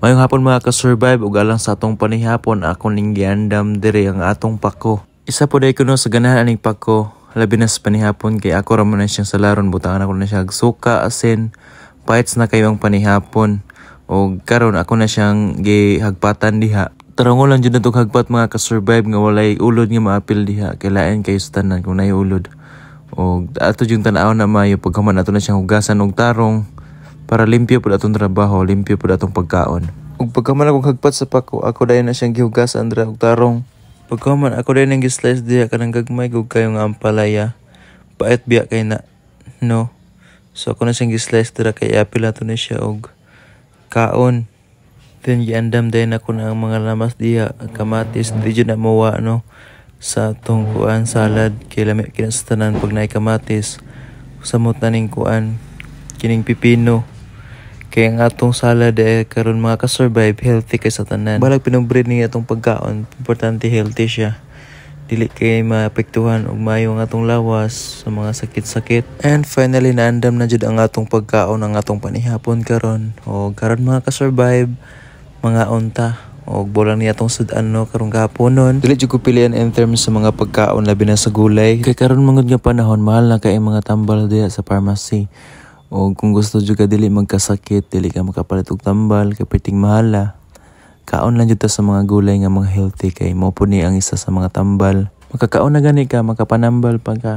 Ngayong hapon mga ka-survive ug alang sa atong panihapon ako ning giandam diri ang atong pako. Isa po day kuno sa ganahan aning pako, labi na sa panihapon kay ako ra man na siyang salaron butangan ako na siya suka asin bites na kayo ang panihapon. O karon ako na siyang gihagpatan diha. Tarangon lang jud natong hagpat mga ka-survive nga walay ulod nga maapil diha kay lain kayo sa tanan kung nay ulod. O ato jung tan-aw na maayo pagkaman ato na siyang hugasan og tarong para limpyo pud atong trabaho, limpyo pud atong pagkaon. Ug pagkaman akong hagpat sa pako, ako dayon na siyang gihugasan dira og tarong. Pagkaman ako dayon nang gi-slice diha kanang gagmay kog kayo nga ampalaya. Paet biya kay na no. So ako na siyang gi-slice dira kay apil ato na siya og kaon. Then giandam dayon ako na ang mga lamas diha, kamatis, di jud na mawa no sa atong kuan salad kay lami kina sa tanan pag naay kamatis. Samot na ning kuan kining pipino. Kaya ang atong salad karon mga ka-survive healthy kay sa tanan. Balag pinobreed ni atong pagkaon, importante healthy siya. Dili kay maapektuhan og maayo ang atong lawas sa mga sakit-sakit. And finally naandam na jud ang atong pagkaon, ang atong panihapon karon. O karon mga ka-survive, mga unta og bolang ni atong sudan no karong gahaponon. Dili jud ko pilian in terms sa mga pagkaon labi na sa gulay. Kay karon mangud nga panahon mahal na kay mga tambal diha sa pharmacy. O kung gusto jud ka dili magkasakit, dili ka makapalit og tambal kay piting mahala. Kaon lang jud ta sa mga gulay nga mga healthy kay mao pud ni ang isa sa mga tambal. Makakaon na gani ka, makapanambal pa ka.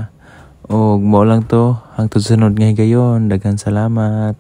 Og mao lang to, hangtod sunod nga higayon, daghan salamat.